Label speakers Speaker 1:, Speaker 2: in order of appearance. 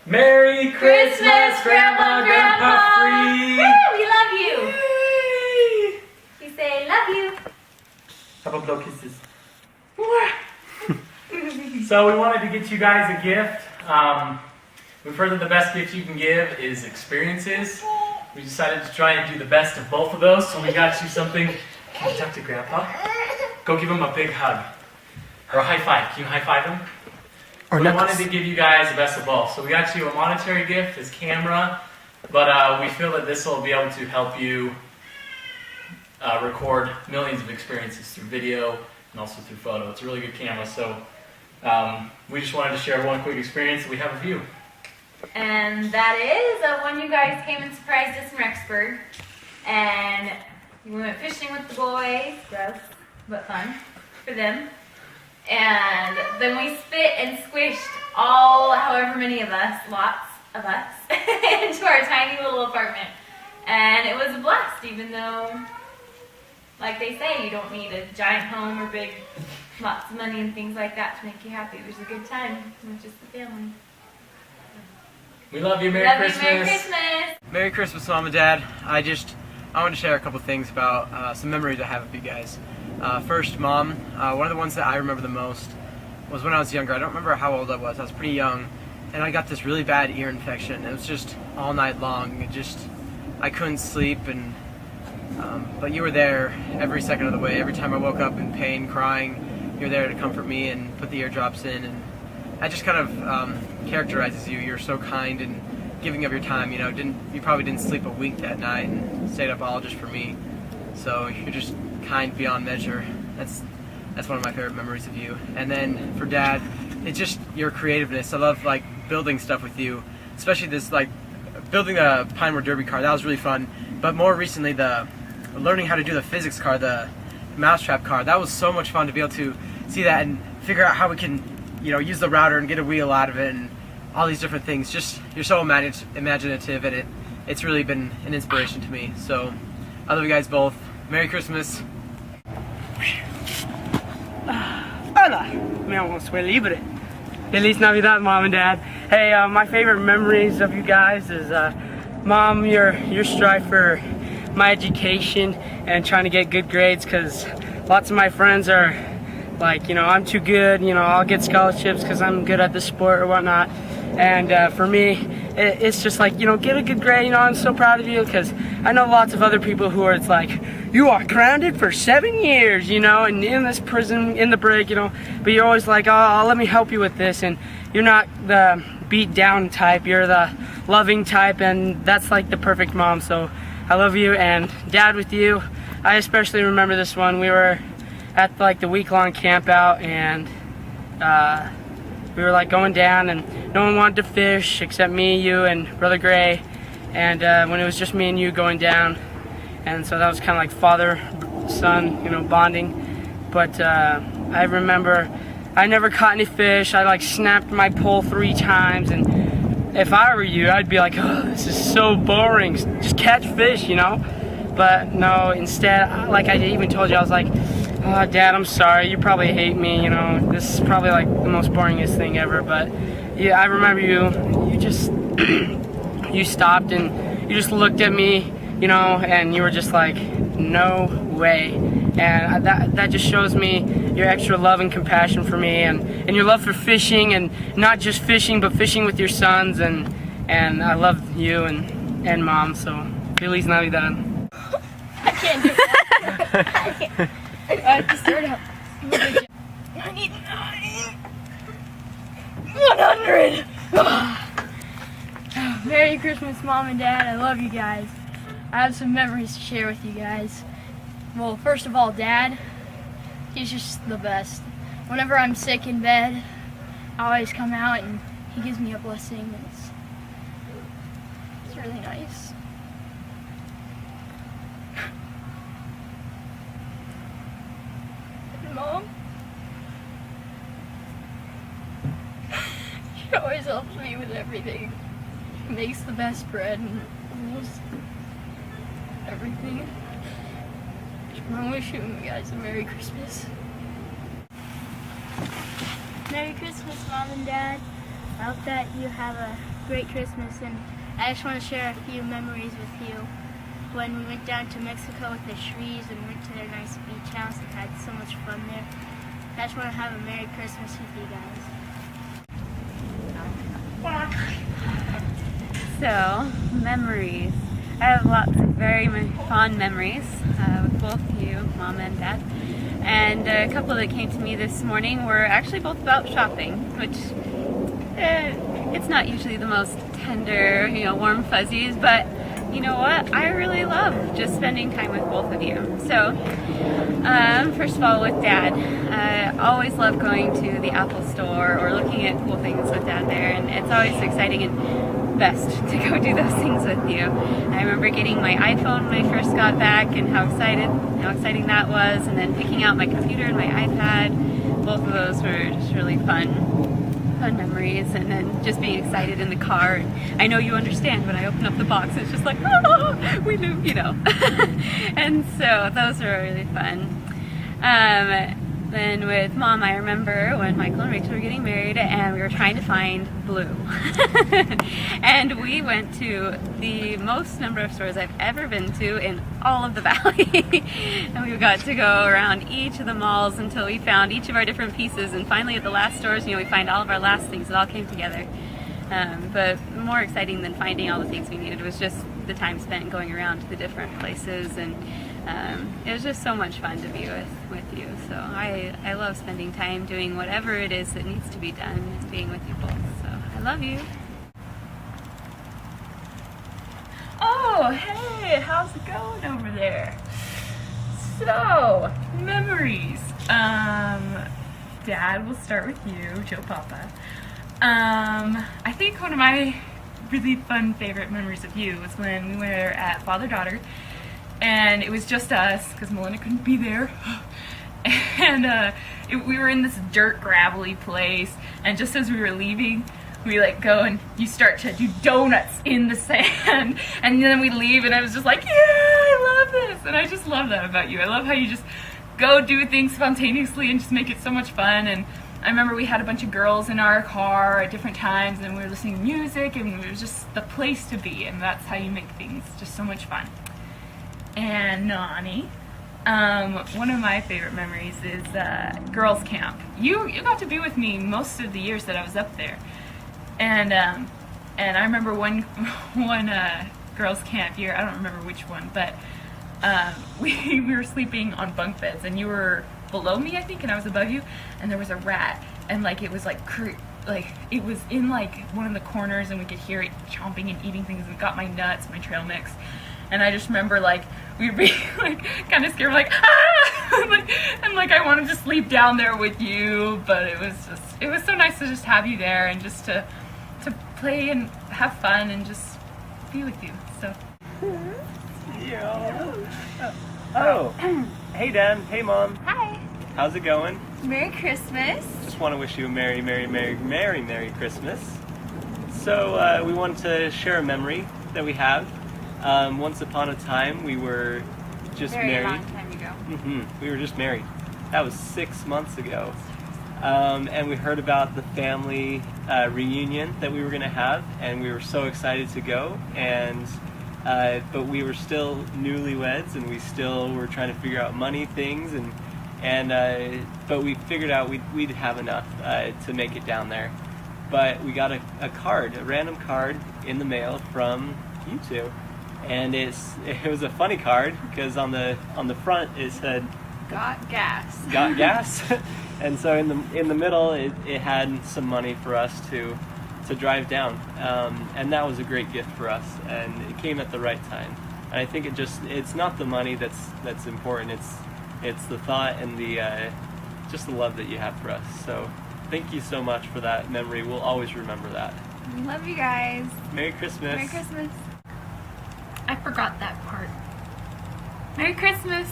Speaker 1: Merry Christmas, Grandma, Grandpa Free!
Speaker 2: Woo, we love you!
Speaker 1: Yay!
Speaker 2: We say love you.
Speaker 1: How about blow kisses? So we wanted to get you guys a gift. We've heard that the best gift you can give is experiences. We decided to try and do the best of both of those, so we got you something. Can you talk to Grandpa? Go give him a big hug. Or a high five. Can you high five him?
Speaker 3: Or
Speaker 1: We
Speaker 3: knuckles.
Speaker 1: wanted to give you guys the best of both. So we got you a monetary gift, this camera, but we feel that this will be able to help you record millions of experiences through video and also through photo. It's a really good camera, so we just wanted to share one quick experience that we have with you.
Speaker 2: And that is when you guys came and surprised us in Rexburg. And we went fishing with the boys. Gross, but fun for them. And then we spit and squished however many of us, lots of us, into our tiny little apartment. And it was a blast, even though, like they say, you don't need a giant home or lots of money and things like that to make you happy. It was a good time with just the family.
Speaker 1: We love you. Merry
Speaker 2: Love
Speaker 1: Christmas.
Speaker 2: you, Merry Christmas.
Speaker 3: Merry Christmas, Mom and Dad. I want to share a couple things about some memories I have with you guys. First, Mom, one of the ones that I remember the most was when I was younger. I don't remember how old I was. I was pretty young, and I got this really bad ear infection. It was just all night long. I couldn't sleep, and but you were there every second of the way. Every time I woke up in pain, crying, you were there to comfort me and put the eardrops in, and that just kind of characterizes you. You're so kind and giving of your time. You probably didn't sleep a wink that night and stayed up all just for me. So you're just kind beyond measure. That's one of my favorite memories of you. And then for Dad, it's just your creativeness. I love building stuff with you, especially this building the Pinewood Derby car. That was really fun. But more recently, the learning how to do the physics car, the mousetrap car. That was so much fun to be able to see that and figure out how we can, use the router and get a wheel out of it and all these different things. Just you're so imaginative, and it's really been an inspiration to me. So I love you guys both. Merry Christmas.
Speaker 4: Hola, me llamo Soy Libre. Feliz Navidad, Mom and Dad. Hey, my favorite memories of you guys is, Mom, your strive for my education and trying to get good grades, because lots of my friends are like, I'm too good, I'll get scholarships because I'm good at the sport or whatnot. And for me, it's just like, get a good grade, I'm so proud of you, because I know lots of other people who are, it's like, you are grounded for 7 years, and in this prison, in the brig, but you're always like, oh, let me help you with this, and you're not the beat down type, you're the loving type, and that's like the perfect mom. So I love you. And Dad, with you, I especially remember this one. We were at the week-long camp out, and we were going down, and no one wanted to fish except me, you, and Brother Gray. And when it was just me and you going down, and so that was kind of like father-son, bonding. But I remember I never caught any fish. I snapped my pole 3 times, and if I were you, I'd be like, oh, this is so boring. Just catch fish, But no, instead, like I even told you, I was like, oh, Dad, I'm sorry. You probably hate me, This is probably the most boringest thing ever. But yeah, I remember you just, you stopped and you just looked at me, and you were just like, no way. And that just shows me your extra love and compassion for me, and your love for fishing, and not just fishing, but fishing with your sons. And I love you and Mom. So Feliz Navidad.
Speaker 5: I can't do it. I have to start up. 99. 100. Merry Christmas, Mom and Dad. I love you guys. I have some memories to share with you guys. Well, first of all, Dad, he's just the best. Whenever I'm sick in bed, I always come out and he gives me a blessing. And it's really nice. And Mom, she always helps me with everything. She makes the best bread and almost everything. I wish you guys a Merry Christmas.
Speaker 6: Merry Christmas, Mom and Dad.
Speaker 5: I hope that you have a great Christmas, and I just want to share a few memories with you. When we went down to Mexico with the Shrees and went to their nice beach house and had so much fun there. I just want to have a Merry Christmas with you guys.
Speaker 6: So, memories. I have lots of very fond memories with both you, Mom and Dad. And a couple that came to me this morning were actually both about shopping, which it's not usually the most tender, warm fuzzies, but you know what? I really love just spending time with both of you. So, first of all, with Dad, I always love going to the Apple store or looking at cool things with Dad there, and it's always exciting and best to go do those things with you. I remember getting my iPhone when I first got back and how exciting that was, and then picking out my computer and my iPad. Both of those were just really fun memories, and then just being excited in the car. And I know you understand when I open up the box, it's just like, oh, we knew, and so those were really fun. Then with Mom, I remember when Michael and Rachel were getting married and we were trying to find blue. And we went to the most number of stores I've ever been to in all of the valley. And we got to go around each of the malls until we found each of our different pieces. And finally at the last stores, we find all of our last things. It all came together. But more exciting than finding all the things we needed was just the time spent going around to the different places, and it was just so much fun to be with you. So I love spending time doing whatever it is that needs to be done and being with you both. So I love you.
Speaker 7: Oh, hey, how's it going over there? So, memories. Dad, we'll start with you, Joe Papa. I think one of my really fun favorite memories of you was when we were at father-daughter, and it was just us because Melinda couldn't be there. And we were in this dirt gravelly place, and just as we were leaving, we go and you start to do donuts in the sand, and then we leave, and I was just like, yeah, I love this. And I just love that about you. I love how you just go do things spontaneously and just make it so much fun. And I remember we had a bunch of girls in our car at different times, and we were listening to music, and it was just the place to be, and that's how you make things just so much fun. And Nani, one of my favorite memories is girls camp. You got to be with me most of the years that I was up there, and I remember one girls camp year. I don't remember which one, but we were sleeping on bunk beds, and you were below me, I think, and I was above you, and there was a rat, and it was it was in one of the corners, and we could hear it chomping and eating things, and it got my nuts, my trail mix. And I just remember we were being kind of scared, ah! and I wanted to sleep down there with you, but it was so nice to just have you there and just to play and have fun and just be with you. So.
Speaker 8: Oh, hey Dad, hey Mom.
Speaker 2: Hi.
Speaker 8: How's it going?
Speaker 2: Merry Christmas.
Speaker 8: Just want to wish you a Merry, Merry, Merry, Merry, Merry Christmas. So we want to share a memory that we have. Once upon a time, we were just married.
Speaker 2: Very long time ago.
Speaker 8: We were just married. That was 6 months ago. And we heard about the family reunion that we were going to have, and we were so excited to go. And but we were still newlyweds, and we still were trying to figure out money things, but we figured out we'd have enough to make it down there. But we got a card, a random card in the mail from you two. And it was a funny card because on the front it said
Speaker 2: Got gas.
Speaker 8: Got gas. And so in the middle it had some money for us to drive down, and that was a great gift for us, and it came at the right time. And I think it's not the money that's important, it's the thought and the just the love that you have for us. So thank you so much for that memory. We'll always remember that.
Speaker 2: Love you guys.
Speaker 8: Merry Christmas.
Speaker 2: Merry Christmas.
Speaker 7: I forgot that part. Merry Christmas.